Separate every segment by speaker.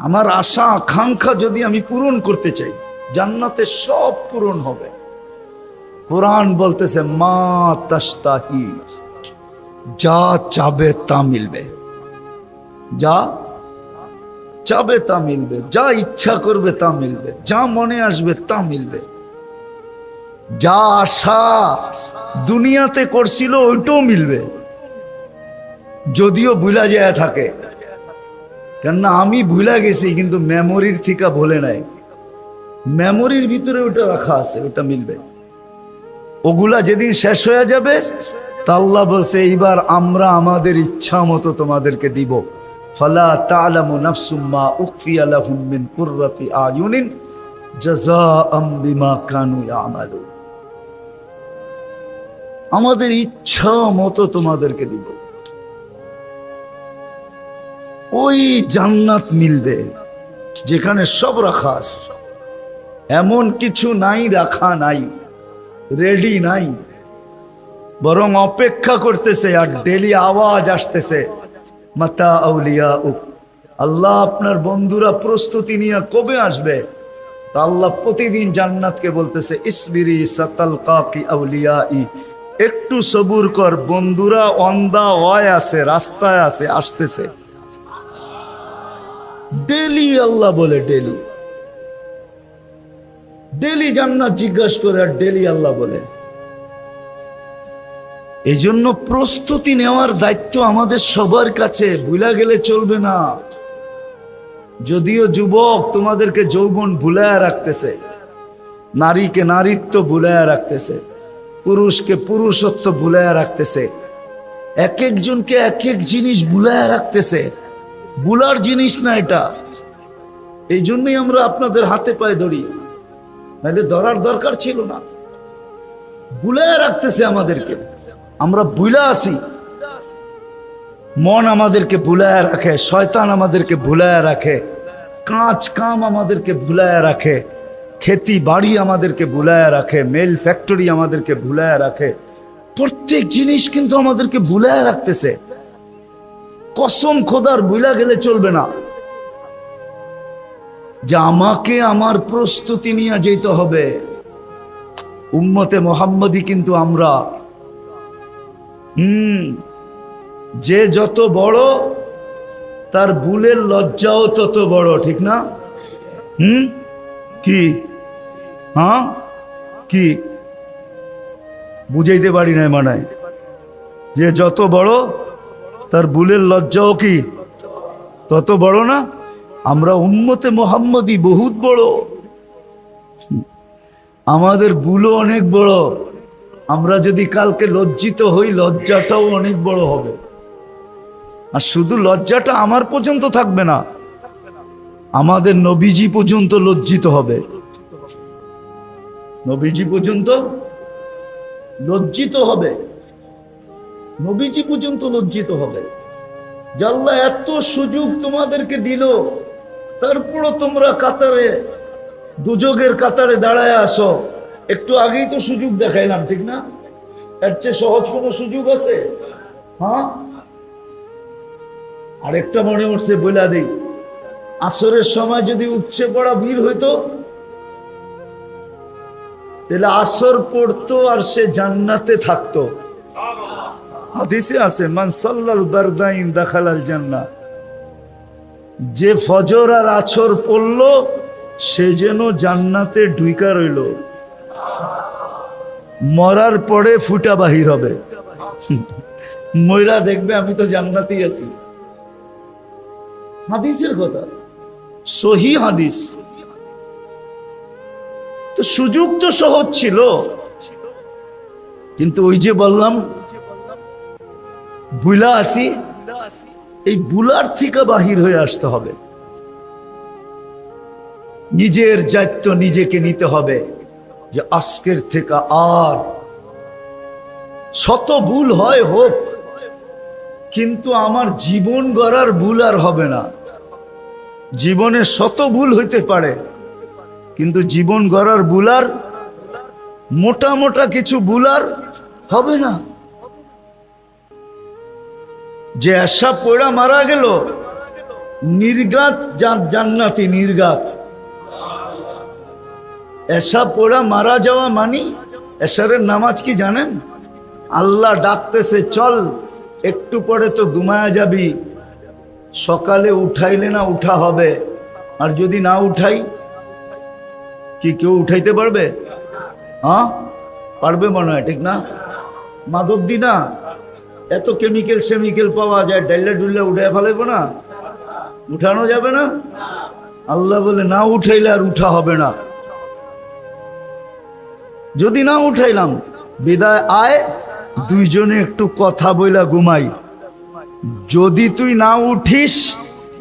Speaker 1: আমার আশা আকাঙ্ক্ষা যদি আমি পূরণ করতে চাই, জান্নাতে সব পূরণ হবে। কোরআন বলতেছে মা তাশতাহি, যা চাবে তা মিলবে, যা চাবে তা মিলবে, যা ইচ্ছা করবে তা মিলবে, যা মনে আসবে তা মিলবে। যা আশা দুনিয়াতে করছিল ওইটাও মিলবে, যদিও ভুলা যায় থাকে। কেননা আমি ভুলা গেছি, কিন্তু মেমোরির থেকে ভুলে নাই। মেমোরির ভিতরে ওটা রাখা আছে, ওটা মিলবে। ওগুলা যেদিন শেষ হয়ে যাবে, তা আল্লাহ বলছে এইবার আমরা আমাদের ইচ্ছা মতো তোমাদেরকে দিব। ফালা তা'লামু নাফসুম মা উখফিয়া লাহুম মিন কুররাতি আয়ুনিন জাযাআম বিমা কানু ইয়ামালুন। আমাদের ইচ্ছা মতো তোমাদেরকে দিব। ওই জান্নাত মিলবে যেখানে সব রাখা আছে, এমন কিছু নাই রাখা নাই, রেডি নাই, বরং অপেক্ষা করতেছে। আর ডেলি আওয়াজ আসতেছে মাতা আউলিয়া উক, আল্লাহ আপনার বন্ধুরা প্রস্তুতি নিয়ে কবে আসবে? তা আল্লাহ প্রতিদিন জান্নাতকে বলতেছে ইসবিরি সাতালকাকি আউলিয়াই, একটু সবুর কর, বন্ধুরা অন দা ওয়ে আছে, রাস্তায় আছে, আসতেছে। ডেলি আল্লাহ বলে, ডেলি ডেলি জান্নাত জিজ্ঞাসা করে, আর ডেলি আল্লাহ বলে। এই জন্য প্রস্তুতি নেওয়ার দায়িত্ব আমাদের সবার কাছে, ভুলা গেলে চলবে না। যদিও যুবক তোমাদেরকে যৌবন ভুলায়া রাখতেছে, নারীকে নারীত্ব ভুলায়া রাখতেছে, পুরুষকে পুরুষত্ব ভুলায়া রাখতেছে, এক একজনকে এক এক জিনিস ভুলায়া রাখতেছে। ভুলার জিনিস না এটা। এই জন্যই আমরা আপনাদের হাতে পায়ে ধরি, নাহলে ধরার দরকার ছিল না। ভুলায়া রাখতেছে আমাদেরকে, আমরা ভুলা আসি। মন আমাদেরকে ভুলায়া রাখে, শয়তান আমাদেরকে ভুলায়া রাখে, কাজ কাম আমাদেরকে ভুলায়া রাখে, খেতি বাড়ি আমাদেরকে ভুলায়া রাখে, মেল ফ্যাক্টরি আমাদেরকে ভুলায়া রাখে। প্রত্যেক জিনিস কিন্তু আমাদেরকে ভুলায়া রাখতেছে। কসম খোদার ভুলা গেলে চলবে না যে আমাকে আমার প্রস্তুতি নিয়ে যেতে হবে। উম্মতে মোহাম্মদী কিন্তু আমরা। যে যত বড় তার ভুলের লজ্জাও তত বড়, ঠিক না? কি? হ্যাঁ, কি বুঝাইতে পারি না মানায়? যে যত বড় তার ভুলের লজ্জাও কি তত বড় না? আমরা উম্মতে মোহাম্মদী বহুত বড়, আমাদের ভুলও অনেক বড়। আমরা যদি কালকে লজ্জিত হই, লজ্জাটাও অনেক বড় হবে। আর শুধু লজ্জাটা আমার পর্যন্ত থাকবে না, আমাদের নবীজি পর্যন্ত লজ্জিত হবে। নবীজি পর্যন্ত লজ্জিত হবে, নবীজি পর্যন্ত লজ্জিত হবে। যে আল্লাহ এত সুযোগ তোমাদেরকে দিল, তারপরও তোমরা কাতারে, দুযোগের কাতারে দাঁড়ায় আসো। একটু আগেই তো সুযোগ দেখাইলাম, ঠিক না? এর চেয়ে সহজ কোনো সুযোগ আছে? হ্যাঁ, আরেকটা মনে উঠছে, বইলা দেই। আসরের সময় যদি উপচে পড়া ভিড় হইতো, তাহলে আসর পড়তো আর সে জান্নাতে থাকতো। হাদিসে আছে মান সাল্লাল বারদাইন দাখালাল জান্নাহ, যে ফজর আর আসর পড়লো সে যেন জান্নাতে ঢুইকা রইল। মরার পরে ফুটা বাহির হবে, ময়রা দেখবে আমি তো জান্নাতেই আছি। হাদিসের কথা, সহি হাদিস। তো সুযোগ তো সহজ ছিল, কিন্তু ওই যে বললাম বুলা আসি, এই বুলার থেকে বাহির হয়ে আসতে হবে। নিজের দায়িত্ব নিজেকে নিতে হবে যে আজকের থেকে আর শত ভুল হয় হোক, কিন্তু আমার জীবন গড়ার ভুল আর হবে না। জীবনে শত ভুল হইতে পারে, কিন্তু জীবন গড়ার ভুল আর, মোটা মোটা কিছু ভুল আর হবে না। যে আশা পড়া মারা গেল, নির্ঘাত জান্নাতি, নির্ঘাত। এসা পড়া মারা যাওয়া মানি এশারের নামাজ কি জানেন? আল্লাহ ডাকতেছে, চল একটু পরে তো ঘুমায়া যাবি, সকালে উঠাইলে না উঠা হবে, আর যদি না উঠাই কি কেউ উঠাইতে পারবে? হ্যাঁ পারবে মনে হয়, ঠিক না? মাদক দি না, এত কেমিক্যাল সেমিক্যাল পাওয়া যায়, ডাইলা ডুল্লা উঠে ফেলাইবো না, উঠানো যাবে না। আল্লাহ বলে না উঠাইলে আর উঠা হবে না। যদি না উঠাইলাম, বিদায় আয়, দুইজনে একটু কথা বইলা ঘুমাই। যদি তুই না উঠিস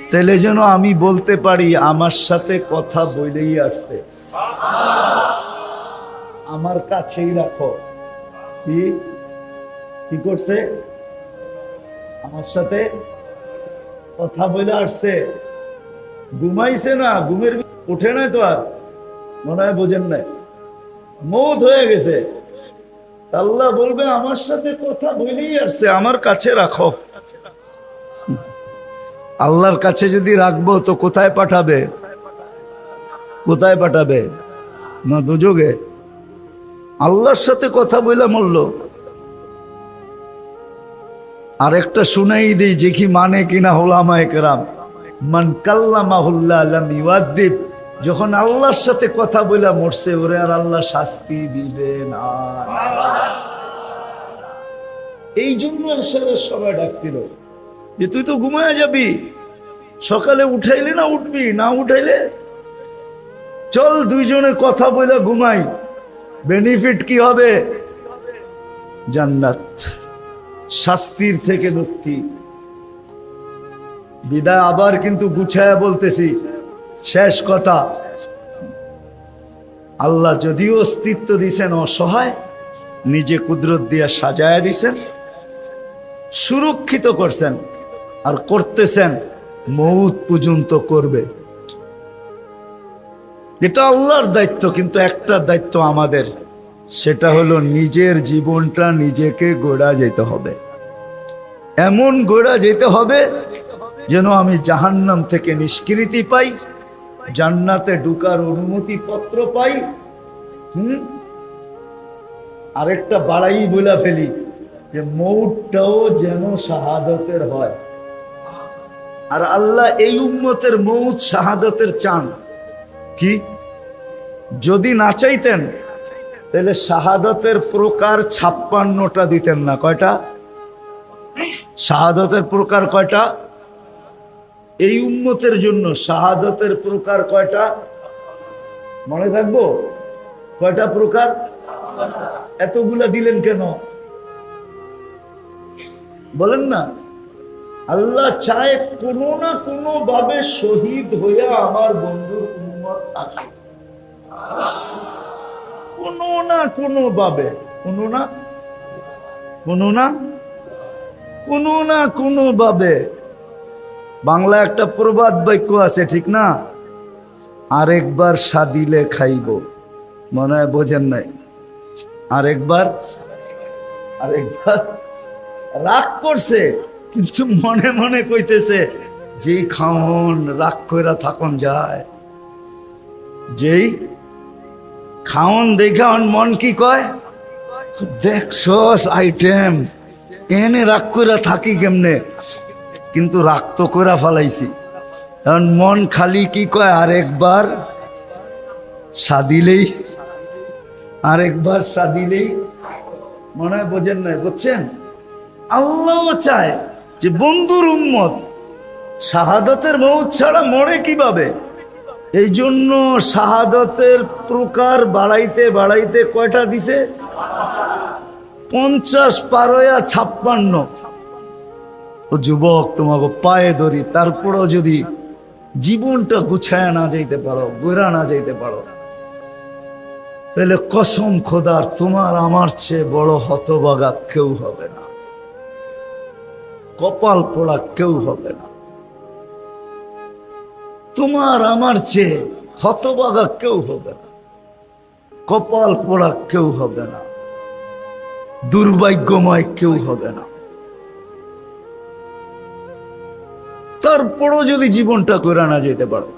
Speaker 1: তাহলে যেন আমি বলতে পারি আমার সাথে কথা বইলেই আসছে, আমার কাছেই রাখো। কি কি করছে? আমার সাথে কথা বলে আসছে, ঘুমাইছে না, ঘুমের উঠে নাই তো, আর মনে হয় বোঝেন নাই, মৌত হয়ে গেছে। আল্লাহ বলবে আমার সাথে কথা বলেই আসছে, আমার কাছে রাখো। আল্লাহর কাছে যদি রাখবো তো কোথায় পাঠাবে? কোথায় পাঠাবে? না দুযোগে। আল্লাহর সাথে কথা বলে মরল। আর একটা শুনাই দিই, যে কি মানে কিনা ওলামায়ে কেরাম, মান কাল্লামাহুল্লাহ লাম ইউআদ্দিব, যখন আল্লাহর সাথে কথা বলে মরছে ওরে আর আল্লাহ শাস্তি দিবে না। এই জন্য সবাই ডাকছিল যে তুই তো ঘুমায় যাবি, সকালে উঠাইলে না উঠবি, না উঠাইলে চল দুইজনে কথা বলে ঘুমাই। বেনিফিট কি হবে? জান্নাত, শাস্তির থেকে মুক্তি। বিদায় আবার কিন্তু গুছায়া বলতেছি, শেষ কথা, আল্লাহ যদিও অস্তিত্ব দিছেন অসহায়, নিজে কুদরত দিয়া সাজায়া দিছেন, সুরক্ষিত করছেন, আর করতেছেন মৌত পর্যন্ত করবে। এটা আল্লাহর দায়িত্ব, কিন্তু একটা দায়িত্ব আমাদের, সেটা হলো নিজের জীবনটা নিজেকে গড়া যেতে হবে। এমন গড়া যেতে হবে যেন আমি জাহান্নাম থেকে নিষ্কৃতি পাই, জান্নাতে ঢুকার অনুমতি পত্র পাই। আরেকটা বাড়াই বলে ফেলি যে মৌতটাও যেন শাহাদতের হয়। আর আল্লাহ এই উম্মতের মৌত শাহাদতের চান কি? যদি না চাইতেন তাহলে শাহাদতের প্রকার 56টা দিতেন না। কয়টা শাহাদতের প্রকার? কয়টা? এই উম্মতের জন্য শাহাদতের প্রকার কয়টা মনে থাকবো? কয়টা প্রকার? এতগুলা দিলেন কেন বলেন না? আল্লাহ চায় কোনো না কোনো ভাবে শহীদ হইয়া আমার বন্ধুর উম্মত আসে, কোনো না কোনো ভাবে, কোনো না কোনো ভাবে। বাংলা একটা প্রবাদ বাক্য আছে, ঠিক না? আরেকবার সাদিলে খাইব, মনে হয় বোঝেন নাই। আরেকবার রাগ করছে, কিন্তু মনে মনে কইতেছে যেই খাওন রাগ কইরা থাকুন যায়, যেই খাওন দেখা মন কি কয়, দেখছস আইটেম, এনে রাগ কইরা থাকি কেমনে, কিন্তু রাগ তো কইরা ফেলাইছি। এখন মন খালি কি কয়, আরেকবার সাদিলেই, আরেকবার সাদিলেই। মনে হয় বোঝেন নাই, বুঝছেন? আল্লাহ চায় যে বন্ধুর উম্মত শাহাদাতের মৌত ছাড়া মরে কিভাবে। এই জন্য শাহাদাতের প্রকার বাড়াইতে বাড়াইতে কয়টা দিছে? 50 পারয়া 56। ও যুবক, তোমাকে পায়ে ধরি, তারপরেও যদি জীবনটা গুছায় না যাইতে পারো, গোড়া না যাইতে পারো, তাহলে কসম খোদার তোমার আমার চেয়ে বড় হতভাগা কেউ হবে না, কপাল পোড়া কেউ হবে না। তোমার আমার চেয়ে হতভাগা কেউ হবে না, কপাল পোড়া কেউ হবে না, দুর্ভাগ্যময় কেউ হবে না। তার তারপরও যদি জীবনটা করে না যেতে পারো।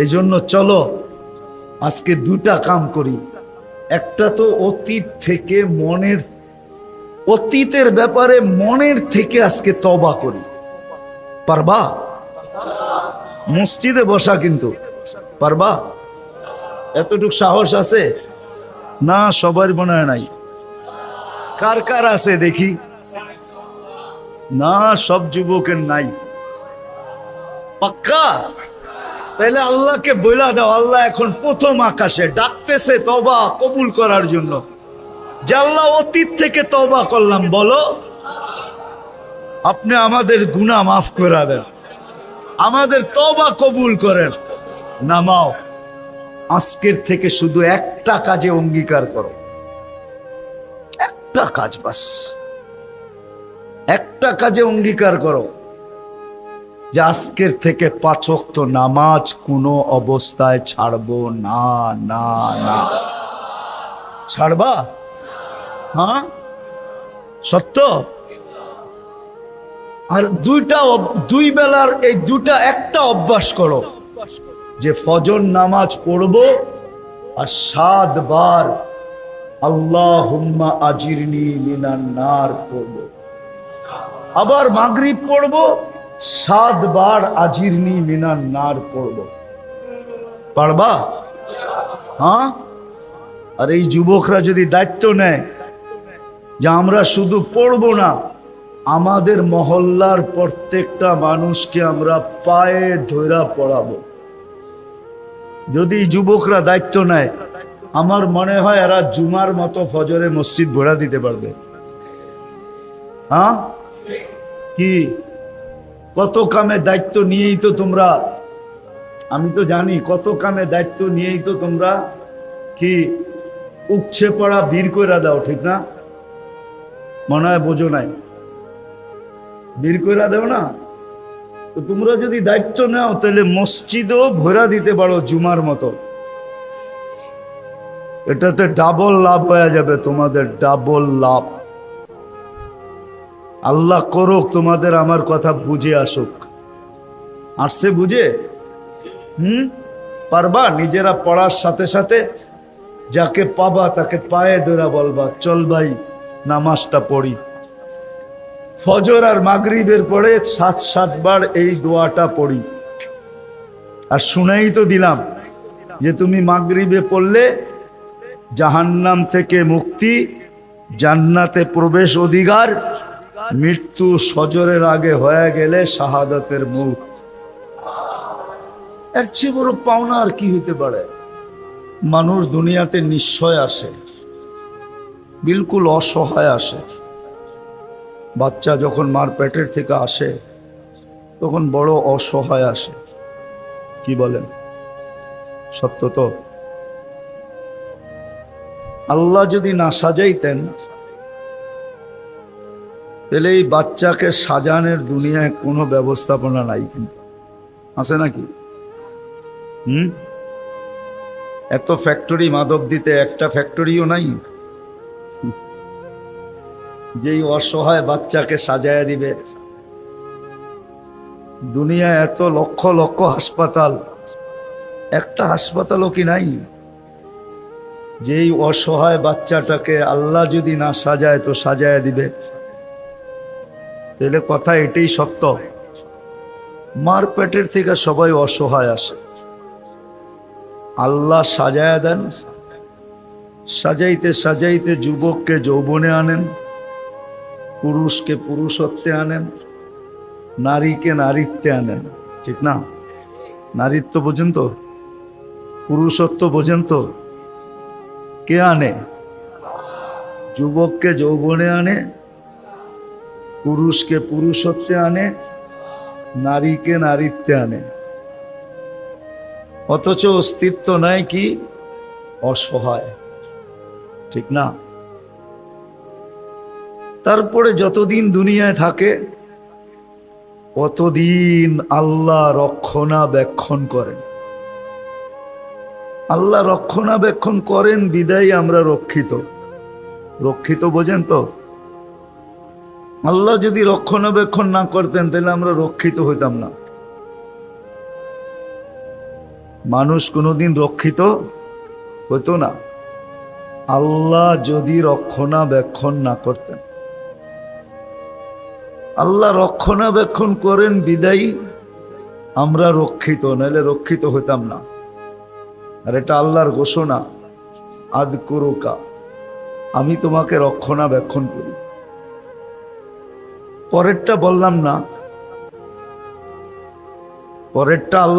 Speaker 1: এই জন্য চলো আজকে দুটা কাম করি। একটা তো অতীতের ব্যাপারে মনের থেকে আজকে তওবা করি। পারবা? মসজিদে বসা কিন্তু পারবা? এতটুকু সাহস আছে না? সবার মনে হয় নাই। কার কার আছে দেখি? না, সব যুবকের নাই। পাক্কা? তাইলে আল্লাহকে বইলা দাও, আল্লাহ এখন প্রথম আকাশে ডাকতেছে তওবা কবুল করার জন্য। যে আল্লাহ অতীত থেকে তওবা করলাম, বলো আপনি আমাদের গুনাহ মাফ করে দেন, আমাদের তওবা কবুল করেন। নামাও, আজকের থেকে শুধু একটা কাজে অঙ্গীকার করো, একটা কাজ, বাস একটা কাজে অঙ্গীকার করো যে আজকের থেকে 5 ওয়াক্ত নামাজ কোনো অবস্থায় ছাড়বো না। না না, ছাড়বা? হ্যাঁ, সত্য? আর দুই বেলার এই একটা অভ্যাস করো যে ফজর নামাজ পড়বো আর 7 বার আল্লাহুম্মা আজিরনি মিনান নার পড়বো। আবার মাগরিব পড়বো 7 বার আজিরনি মিনান নার পড়বো। পারবা? হ্যাঁ। আর এই যুবকরা যদি দায়িত্ব নেয় যে আমরা শুধু পড়বো না, আমাদের মহল্লার প্রত্যেকটা মানুষকে আমরা পায়ে ধইরা পড়াবো, যদি যুবকরা দায়িত্ব নেয়, আমার মনে হয় এরা জুমার মতো ফজরে মসজিদ ভরা দিতে পারবে। হ্যাঁ কি? কত কামে দায়িত্ব নিয়েই তো তোমরা, আমি তো জানি কত কামে দায়িত্ব নিয়েই তো তোমরা কি উপছে পড়া বীর কইরা দাও, ঠিক না? মনে হয় বোঝো নাই, বীর কইরা দেও না। তো তোমরা যদি দায়িত্ব নাও তাহলে মসজিদও ভরা দিতে পারো জুমার মতো। এটাতে ডাবল লাভ হয়ে যাবে তোমাদের, ডাবল লাভ। আল্লাহ করুক তোমাদের আমার কথা বুঝে আসুক। আসছে বুঝে? পারবা? নিজেরা পড়ার সাথে সাথে যাকে পাবা তাকে পায়ে ধরা বলবা, চল ভাই নামাজটা পড়ি। ফজর আর মাগরিবের পরে 7 বার এই দোয়াটা পড়ি। আর শুনাই তো দিলাম যে তুমি মাগরিবে পড়লে জাহান্নাম থেকে মুক্তি, জান্নাতে প্রবেশ অধিকার, মৃত্যু ফজরের আগে হয়ে গেলে শাহাদাতের মুখ। এর চেয়ে বড় পাওনা আর কি হইতে পারে? মানুষ দুনিয়াতে নিশ্চয় আসে, বিলকুল অসহায় আসে। বাচ্চা যখন মার পেটের থেকে আসে তখন বড় অসহায় আসে, কি বলেন? সত্য তো? আল্লাহ যদি না সাজাইতেন তাহলে এই বাচ্চাকে সাজানোর দুনিয়ায় কোনো ব্যবস্থাপনা নাই, কিন্তু আছে নাকি? এত ফ্যাক্টরি মাদক দিতে একটা ফ্যাক্টরিও নাই যেই অসহায় বাচ্চাকে সাজায় দিবে। দুনিয়ায় এত লক্ষ লক্ষ হাসপাতাল, একটা হাসপাতালও কি নাই যেই অসহায় বাচ্চাটাকে আল্লাহ যদি না সাজায় তো সাজায় দিবে? তাহলে কথা এটাই সত্য, মার পেটের থেকে সবাই অসহায় আসে, আল্লাহ সাজায় দেন। সাজাইতে সাজাইতে যুবককে যৌবনে আনেন, পুরুষকে পুরুষত্বে আনেন, নারীকে নারীত্বে আনেন, ঠিক না? নারীত্ব বোঝেন তো? পুরুষত্ব বোঝেন তো? কে আনে? যুবককে যৌবনে আনে, পুরুষকে পুরুষত্বে আনে, নারীকে নারীত্বে আনে। অথচ অস্তিত্ব নাই কি? অসহায়, ঠিক না? তারপরে যতদিন দুনিয়ায় থাকে ততদিন আল্লাহ রক্ষণাবেক্ষণ করেন। আল্লাহ রক্ষণাবেক্ষণ করেন বিদায় আমরা রক্ষিত। রক্ষিত বোঝেন তো? আল্লাহ যদি রক্ষণাবেক্ষণ না করতেন তাহলে আমরা রক্ষিত হইতাম না। মানুষ কোনোদিন রক্ষিত হতো না আল্লাহ যদি রক্ষণাবেক্ষণ না করতেন। আল্লাহ রক্ষণাবেক্ষণ করেন বিদায়ী আমরা রক্ষিত, নাহলে রক্ষিত হইতাম না। আর এটা আল্লাহর ঘোষণা, আযকুরুকা, আমি তোমাকে রক্ষণাবেক্ষণ করি। পরেরটা বললাম না, পরেরটা